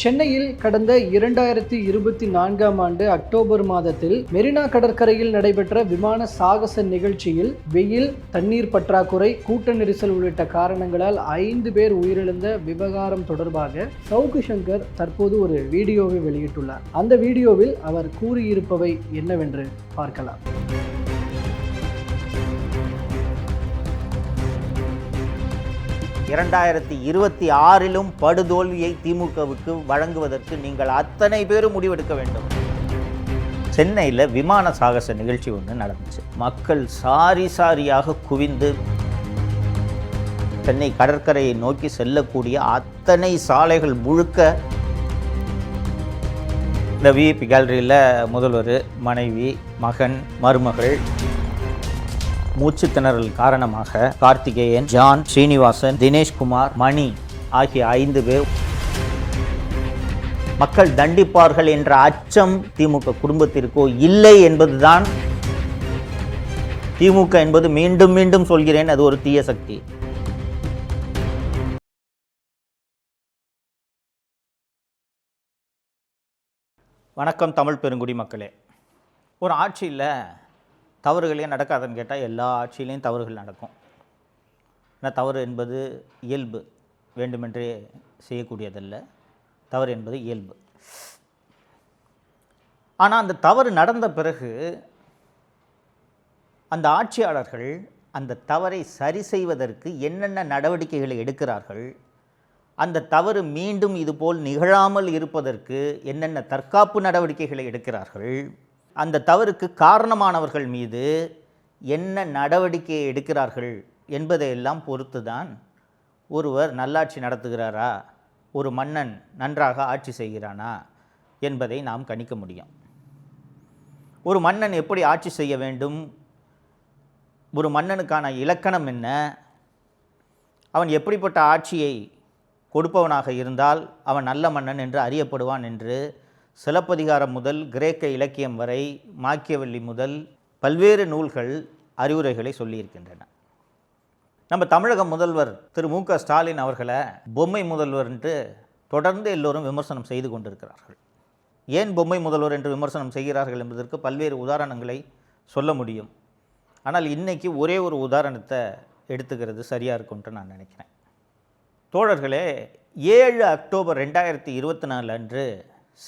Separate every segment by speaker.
Speaker 1: சென்னையில் கடந்த 2024ஆம் ஆண்டு அக்டோபர் மாதத்தில் மெரினா கடற்கரையில் நடைபெற்ற விமான சாகச நிகழ்ச்சியில் வெயில், தண்ணீர் பற்றாக்குறை, கூட்ட நெரிசல் உள்ளிட்ட காரணங்களால் 5 பேர் உயிரிழந்த விவகாரம் தொடர்பாக சவுக்கு சங்கர் தற்போது ஒரு வீடியோவை வெளியிட்டுள்ளார். அந்த வீடியோவில் அவர் கூறியிருப்பவை என்னவென்று பார்க்கலாம்.
Speaker 2: 2026 படுதோல்வியை திமுகவுக்கு வழங்குவதற்கு நீங்கள் அத்தனை பேரும் முடிவெடுக்க வேண்டும். சென்னையில் விமான சாகச நிகழ்ச்சி ஒன்று நடந்துச்சு. மக்கள் சாரியாக குவிந்து சென்னை கடற்கரையை நோக்கி செல்லக்கூடிய அத்தனை சாலைகள் முழுக்க இந்த விஐபி கேலரியில் முதல்வர், மனைவி, மகன், மருமகள், மூச்சு திணறல் காரணமாக கார்த்திகேயன், ஜான், ஸ்ரீனிவாசன், தினேஷ்குமார், மணி ஆகிய 5 பேர் மக்கள் தண்டிப்பார்கள் என்ற அச்சம் திமுக குடும்பத்திற்கோ இல்லை என்பதுதான். திமுக என்பது மீண்டும் மீண்டும் சொல்கிறேன், அது ஒரு தீய சக்தி. வணக்கம் தமிழ் பெருங்குடி மக்களே. ஒரு ஆட்சியில் தவறுகளே நடக்காதுன்னு கேட்டால் எல்லா ஆட்சியிலையும் தவறுகள் நடக்கும். ஆனால் தவறு என்பது இயல்பு, வேண்டுமென்றே செய்யக்கூடியதல்ல. தவறு என்பது இயல்பு. ஆனால் அந்த தவறு நடந்த பிறகு அந்த ஆட்சியாளர்கள் அந்த தவறை சரி செய்வதற்கு என்னென்ன நடவடிக்கைகளை எடுக்கிறார்கள், அந்த தவறு மீண்டும் இதுபோல் நிகழாமல் இருப்பதற்கு என்னென்ன தற்காப்பு நடவடிக்கைகளை எடுக்கிறார்கள், அந்த தவறுக்கு காரணமானவர்கள் மீது என்ன நடவடிக்கையை எடுக்கிறார்கள் என்பதையெல்லாம் பொறுத்து தான் ஒருவர் நல்லாட்சி நடத்துகிறாரா, ஒரு மன்னன் நன்றாக ஆட்சி செய்கிறானா என்பதை நாம் கணிக்க முடியும். ஒரு மன்னன் எப்படி ஆட்சி செய்ய வேண்டும், ஒரு மன்னனுக்கான இலக்கணம் என்ன, அவன் எப்படிப்பட்ட ஆட்சியை கொடுப்பவனாக இருந்தால் அவன் நல்ல மன்னன் என்று அறியப்படுவான் என்று சிலப்பதிகாரம் முதல் கிரேக்க இலக்கியம் வரை, மாக்கியவெல்லி முதல் பல்வேறு நூல்கள் அறிவுரைகளை சொல்லியிருக்கின்றன. நம்ம தமிழக முதல்வர் திரு மு.க. ஸ்டாலின் அவர்களை பொம்மை முதல்வர் என்று தொடர்ந்து எல்லோரும் விமர்சனம் செய்து கொண்டிருக்கிறார்கள். ஏன் பொம்மை முதல்வர் என்று விமர்சனம் செய்கிறார்கள் என்பதற்கு பல்வேறு உதாரணங்களை சொல்ல முடியும். ஆனால் இன்றைக்கி ஒரே ஒரு உதாரணத்தை எடுத்துக்கிறது சரியாக இருக்கும்ன்ட்டு நான் நினைக்கிறேன். தோழர்களே, 7 அக்டோபர் 2024 அன்று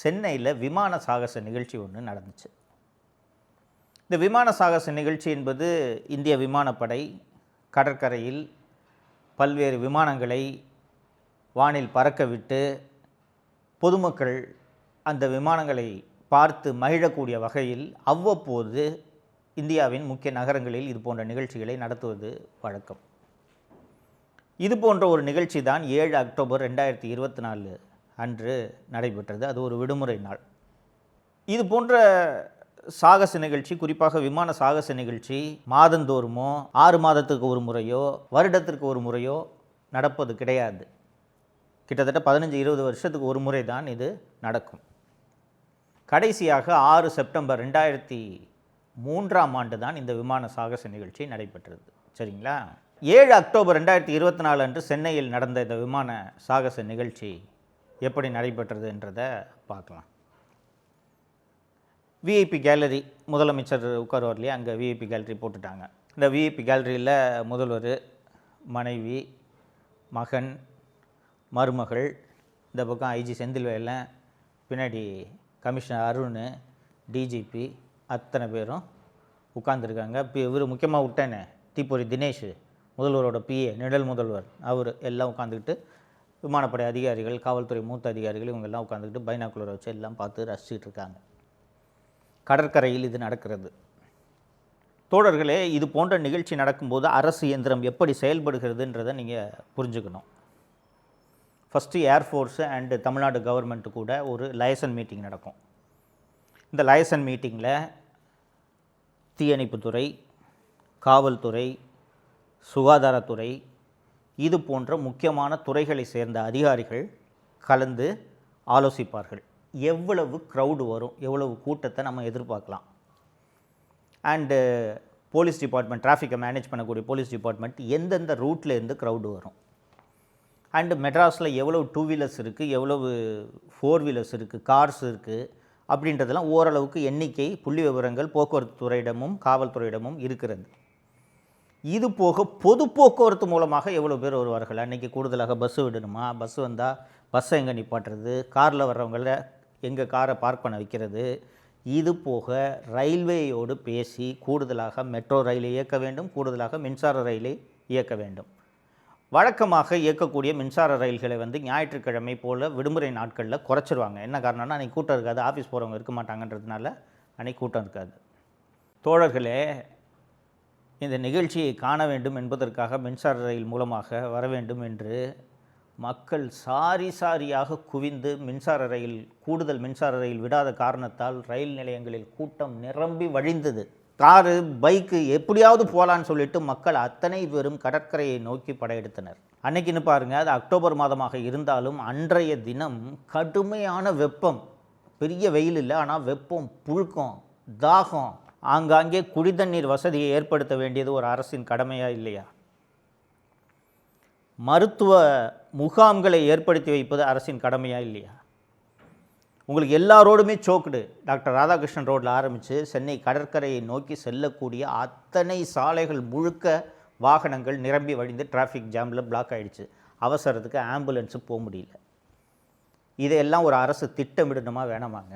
Speaker 2: சென்னையில் விமான சாகச நிகழ்ச்சி ஒன்று நடந்துச்சு. இந்த விமான சாகச நிகழ்ச்சி என்பது இந்திய விமானப்படை கடற்கரையில் பல்வேறு விமானங்களை வானில் பறக்க விட்டு பொதுமக்கள் அந்த விமானங்களை பார்த்து மகிழக்கூடிய வகையில் அவ்வப்போது இந்தியாவின் முக்கிய நகரங்களில் இது போன்ற நிகழ்ச்சிகளை நடத்துவது வழக்கம். இது போன்ற ஒரு நிகழ்ச்சி தான் 7 அக்டோபர் 2024 அன்று நடைபெற்றது. அது ஒரு விடுமுறை நாள். இது போன்ற சாகச நிகழ்ச்சி, குறிப்பாக விமான சாகச நிகழ்ச்சி மாதந்தோறுமோ 6 மாதத்துக்கு ஒரு முறையோ வருடத்திற்கு ஒரு முறையோ நடப்பது கிடையாது. கிட்டத்தட்ட 15-20 வருஷத்துக்கு ஒரு முறை தான் இது நடக்கும். கடைசியாக 6 செப்டம்பர் 2003ஆம் ஆண்டு தான் இந்த விமான சாகச நிகழ்ச்சி நடைபெற்றது. சரிங்களா? 7 அக்டோபர் 2024 அன்று சென்னையில் நடந்த இந்த விமான சாகச நிகழ்ச்சி எப்படி நடைபெற்றது என்றதை பார்க்கலாம். விஐபி கேலரி, முதலமைச்சர் உட்காருவார் இல்லையா, அங்கே விஐபி கேலரி போட்டுட்டாங்க. இந்த விஐபி கேலரியில் முதல்வர், மனைவி, மகன், மருமகள், இந்த பக்கம் ஐஜி செந்தில்வேலன், பின்னாடி கமிஷனர் அருண், டிஜிபி அத்தனை பேரும் உட்கார்ந்துருக்காங்க. இப்போ இவர் முக்கியமாக விட்டேனே, தீப்பொறி தினேஷ், முதல்வரோட பிஏ, நிழல் முதல்வர், அவர் எல்லாம் உட்காந்துக்கிட்டு, விமானப்படை அதிகாரிகள், காவல்துறை மூத்த அதிகாரிகள் இவங்கெல்லாம் உட்காந்துக்கிட்டு பைனாக்குலரை வச்சு எல்லாம் பார்த்து ரசிச்சுட்டு இருக்காங்க. கடற்கரையில் இது நடக்கிறது. தோழர்களே, இது போன்ற நிகழ்ச்சி நடக்கும்போது அரசு இயந்திரம் எப்படி செயல்படுகிறதுன்றதை நீங்கள் புரிஞ்சுக்கணும். First air force and Tamil Nadu government கூட ஒரு லைசன் மீட்டிங் நடக்கும். இந்த லைசன் மீட்டிங்கில் தீயணைப்புத்துறை, காவல்துறை, சுகாதாரத்துறை, இது போன்ற முக்கியமான துறைகளை சேர்ந்த அதிகாரிகள் கலந்து ஆலோசிப்பார்கள். எவ்வளவு க்ரௌடு வரும், எவ்வளவு கூட்டத்தை நம்ம எதிர்பார்க்கலாம், அண்டு போலீஸ் டிபார்ட்மெண்ட், டிராஃபிக்கை மேனேஜ் பண்ணக்கூடிய போலீஸ் டிபார்ட்மெண்ட் எந்தெந்த ரூட்டில் இருந்து க்ரௌடு வரும், அண்டு மெட்ராஸில் எவ்வளவு 2 வீலர்ஸ் இருக்குது, எவ்வளவு 4 வீலர்ஸ் இருக்குது, கார்ஸ் இருக்குது அப்படின்றதெல்லாம் ஓரளவுக்கு எண்ணிக்கை புள்ளி விவரங்கள் போக்குவரத்து துறையிடமும் காவல்துறையிடமும் இருக்கிறது. இது போக பொது போக்குவரத்து மூலமாக எவ்வளோ பேர் வருவார்கள்? அன்றைக்கி கூடுதலாக பஸ்ஸு விடணுமா, பஸ் வந்தால் பஸ்ஸை எங்கே நிப்பாட்டுறது, காரில் வர்றவங்கள எங்கே காரை பார்க் பண்ண வைக்கிறது, இது போக ரயில்வேயோடு பேசி கூடுதலாக மெட்ரோ ரயிலை இயக்க வேண்டும், கூடுதலாக மின்சார ரயிலை இயக்க வேண்டும். வழக்கமாக இயக்கக்கூடிய மின்சார ரயில்களை ஞாயிற்றுக்கிழமை போல் விடுமுறை நாட்களில் குறைச்சிருவாங்க. என்ன காரணம்னா அன்றைக்கி கூட்டம் இருக்காது, ஆஃபீஸ் போகிறவங்க இருக்க மாட்டாங்கன்றதுனால அன்றைக்கி கூட்டம் இருக்காது. தோழர்களே, இந்த நிகழ்ச்சியை காண வேண்டும் என்பதற்காக மின்சார ரயில் மூலமாக வர வேண்டும் என்று மக்கள் சாரியாக குவிந்து கூடுதல் மின்சார ரயில் விடாத காரணத்தால் ரயில் நிலையங்களில் கூட்டம் நிரம்பி வழிந்தது. காரு, பைக்கு எப்படியாவது போகலான்னு சொல்லிட்டு மக்கள் அத்தனை பேரும் கடற்கரையை நோக்கி படையெடுத்தனர். அன்னைக்குன்னு பாருங்கள், அது அக்டோபர் மாதமாக இருந்தாலும் அன்றைய தினம் கடுமையான வெப்பம், பெரிய வெயில் இல்லை, ஆனால் வெப்பம், புழுக்கம், தாகம், ஆங்காங்கே குடிதண்ணீர் வசதியை ஏற்படுத்த வேண்டியது ஒரு அரசின் கடமையா இல்லையா? மருத்துவ முகாம்களை ஏற்படுத்தி வைப்பது அரசின் கடமையா இல்லையா? உங்களுக்கு எல்லாரோடுமே சோக்குடு. டாக்டர் ராதாகிருஷ்ணன் ரோட்டில் ஆரம்பித்து சென்னை கடற்கரையை நோக்கி செல்லக்கூடிய அத்தனை சாலைகள் முழுக்க வாகனங்கள் நிரம்பி வழிந்து டிராஃபிக் ஜாமில் பிளாக் ஆகிடுச்சு. அவசரத்துக்கு ஆம்புலன்ஸு போக முடியல. இதையெல்லாம் ஒரு அரசு திட்டமிடணுமா வேணாமாங்க?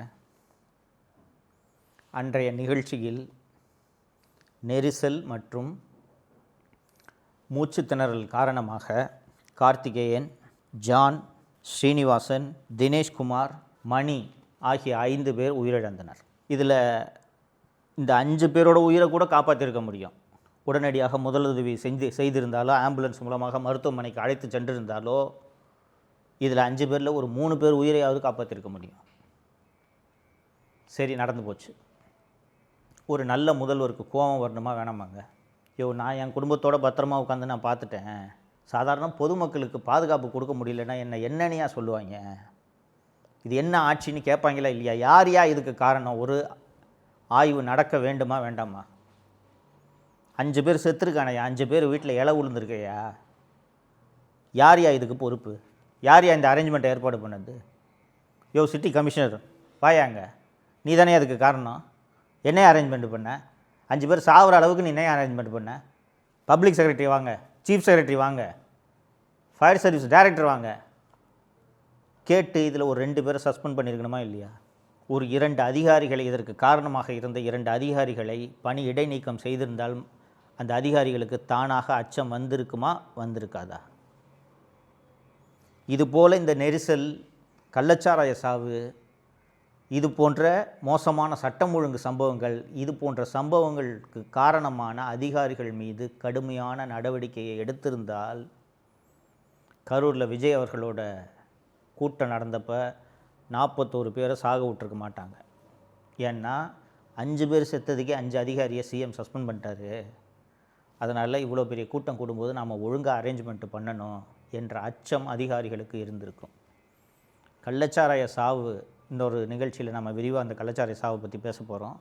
Speaker 2: அன்றைய நிகழ்ச்சியில் நெரிசல் மற்றும் மூச்சு திணறல் காரணமாக கார்த்திகேயன், ஜான், ஸ்ரீனிவாசன், தினேஷ்குமார், மணி ஆகிய 5 பேர் உயிரிழந்தனர். இதில் இந்த 5 பேரோட உயிரை கூட காப்பாற்றிருக்க முடியும். உடனடியாக முதலுதவி செய்திருந்தாலோ, ஆம்புலன்ஸ் மூலமாக மருத்துவமனைக்கு அழைத்து சென்றிருந்தாலோ, இதில் 5 பேரில் ஒரு 3 பேர் உயிரையாவது காப்பாற்றிருக்க முடியும். சரி, நடந்து போச்சு. ஒரு நல்ல முதல்வருக்கு கோபம் வரணுமா வேணாமாங்க? நான் என் குடும்பத்தோட பத்திரமா உட்காந்து நான் பார்த்துட்டேன், சாதாரண பொதுமக்களுக்கு பாதுகாப்பு கொடுக்க முடியலன்னா என்னையா சொல்லுவாங்க? இது என்ன ஆட்சின்னு கேட்பாங்களா இல்லையா? யார் இதுக்கு காரணம்? ஒரு ஆய்வு நடக்க வேண்டுமா வேண்டாமா? 5 பேர் செத்துருக்கானையா, 5 பேர் வீட்டில் இலை விழுந்துருக்கையா? யார் இதுக்கு பொறுப்பு? யார் இந்த அரேஞ்ச்மெண்ட்டை ஏற்பாடு பண்ணது? சிட்டி கமிஷனர் வாயாங்க, நீ தானே அதுக்கு காரணம். என்ன அரேஞ்ச்மெண்ட் பண்ண? 5 பேர் சாகிற அளவுக்கு நீ என்ன அரேஞ்ச்மெண்ட் பண்ண? பப்ளிக் செக்ரட்டரி வாங்க, சீஃப் செக்ரட்டரி வாங்க, ஃபயர் சர்வீஸ் டைரக்டர் வாங்க, கேட்டு இதில் ஒரு 2 பேரை சஸ்பெண்ட் பண்ணியிருக்கணுமா இல்லையா? ஒரு 2 அதிகாரிகளை, இதற்கு காரணமாக இருந்த 2 அதிகாரிகளை பணி இடைநீக்கம் செய்திருந்தால் அந்த அதிகாரிகளுக்கு தானாக அச்சம் வந்திருக்குமா வந்திருக்காதா? இதுபோல் இந்த நெரிசல், கள்ளச்சாராய சாவு, இது போன்ற மோசமான சட்டம் ஒழுங்கு சம்பவங்கள், இது போன்ற சம்பவங்களுக்கு காரணமான அதிகாரிகள் மீது கடுமையான நடவடிக்கையை எடுத்திருந்தால் கரூரில் விஜய் அவர்களோட கூட்டம் நடந்தப்போ 41 பேரை சாக விட்டுருக்க மாட்டாங்க. ஏன்னா 5 பேர் செத்ததுக்கே 5 அதிகாரியை சிஎம் சஸ்பெண்ட் பண்ணிட்டாரு. அதனால் இவ்வளோ பெரிய கூட்டம் கூடும்போது நாம் ஒழுங்காக அரேஞ்ச்மெண்ட்டு பண்ணணும் என்ற அச்சம் அதிகாரிகளுக்கு இருந்திருக்கும். கள்ளச்சாராய சாவு, இன்னொரு நிகழ்ச்சியில் நம்ம விரிவாக அந்த கள்ளச்சாராய சாவை பற்றி பேச போகிறோம்.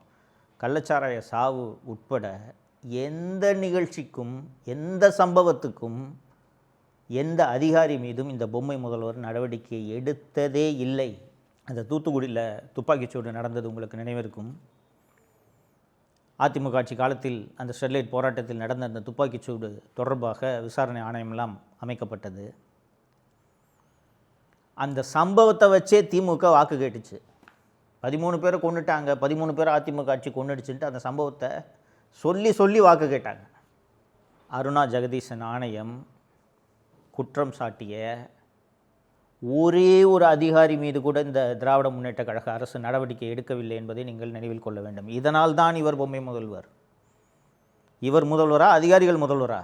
Speaker 2: கள்ளச்சாராய சாவு உட்பட எந்த நிகழ்ச்சிக்கும், எந்த சம்பவத்துக்கும், எந்த அதிகாரி மீதும் இந்த பொம்மை முதல்வர் நடவடிக்கை எடுத்ததே இல்லை. அந்த தூத்துக்குடியில் துப்பாக்கிச்சூடு நடந்தது உங்களுக்கு நினைவிருக்கும். அதிமுக ஆட்சி காலத்தில் அந்த ஸ்டெர்லைட் போராட்டத்தில் நடந்த அந்த துப்பாக்கிச்சூடு தொடர்பாக விசாரணை ஆணையமெல்லாம் அமைக்கப்பட்டது. அந்த சம்பவத்தை வச்சே திமுக வாக்கு கேட்டுச்சு. 13 பேரை கொண்டுட்டாங்க, 13 பேரை அதிமுக ஆட்சி கொண்டுடுச்சுன்ட்டு அந்த சம்பவத்தை சொல்லி வாக்கு கேட்டாங்க. அருணா ஜெகதீசன் ஆணையம் குற்றம் சாட்டிய ஒரே ஒரு அதிகாரி மீது கூட இந்த திராவிட முன்னேற்ற கழக அரசு நடவடிக்கை எடுக்கவில்லை என்பதை நீங்கள் நினைவில் கொள்ள வேண்டும். இதனால் தான் இவர் பொம்மை முதல்வர். இவர் முதல்வரா, அதிகாரிகள் முதல்வரா?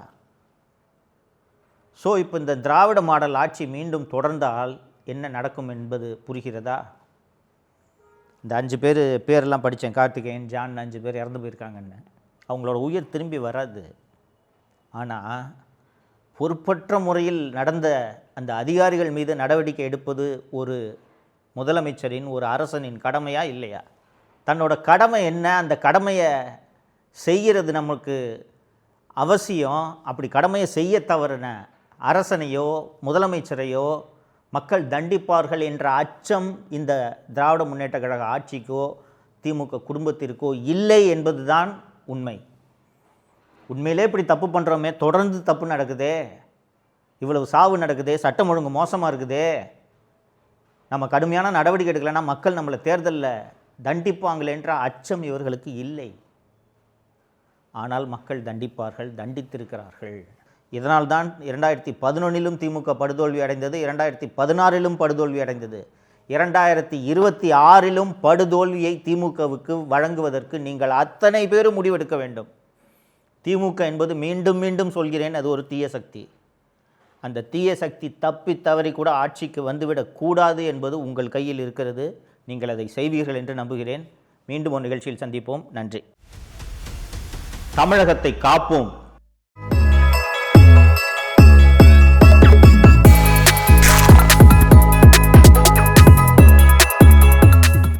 Speaker 2: ஸோ இப்போ இந்த திராவிட மாடல் ஆட்சி மீண்டும் தொடர்ந்தால் என்ன நடக்கும் என்பது புரிகிறதா? இந்த 5 பேரெல்லாம் படித்தேன், கார்த்திகேயன், ஜான், 5 பேர் இறந்து போயிருக்காங்கன்னு. அவங்களோட உயிர் திரும்பி வராது. ஆனால் பொறுப்பற்ற முறையில் நடந்த அந்த அதிகாரிகள் மீது நடவடிக்கை எடுப்பது ஒரு முதலமைச்சரின், ஒரு அரசனின் கடமையா இல்லையா? தன்னோட கடமை என்ன, அந்த கடமையை செய்கிறது நமக்கு அவசியம். அப்படி கடமையை செய்ய தவறுன அரசனையோ முதலமைச்சரையோ மக்கள் தண்டிப்பார்கள் என்ற அச்சம் இந்த திராவிட முன்னேற்ற கழக ஆட்சிக்கோ திமுக குடும்பத்திற்கோ இல்லை என்பதுதான் உண்மை. உண்மையிலே இப்படி தப்பு பண்ணுறோமே, தொடர்ந்து தப்பு நடக்குதே, இவ்வளவு சாவு நடக்குதே, சட்டம் ஒழுங்கு மோசமாக இருக்குதே, நம்ம கடுமையான நடவடிக்கை எடுக்கலைன்னா மக்கள் நம்மளை தேர்தலில் தண்டிப்பாங்களேன்ற அச்சம் இவர்களுக்கு இல்லை. ஆனால் மக்கள் தண்டிப்பார்கள், தண்டித்திருக்கிறார்கள். இதனால்தான் 2011 திமுக படுதோல்வி அடைந்தது, 2016 படுதோல்வி அடைந்தது, 2026 படுதோல்வியை திமுகவுக்கு வழங்குவதற்கு நீங்கள் அத்தனை பேரும் முடிவெடுக்க வேண்டும். திமுக என்பது மீண்டும் மீண்டும் சொல்கிறேன், அது ஒரு தீய சக்தி. அந்த தீய சக்தி தப்பி தவறி கூட ஆட்சிக்கு வந்துவிடக்கூடாது என்பது உங்கள் கையில் இருக்கிறது. நீங்கள் அதை செய்வீர்கள் என்று நம்புகிறேன். மீண்டும் ஒரு நிகழ்ச்சியில் சந்திப்போம். நன்றி. தமிழகத்தை காப்போம்.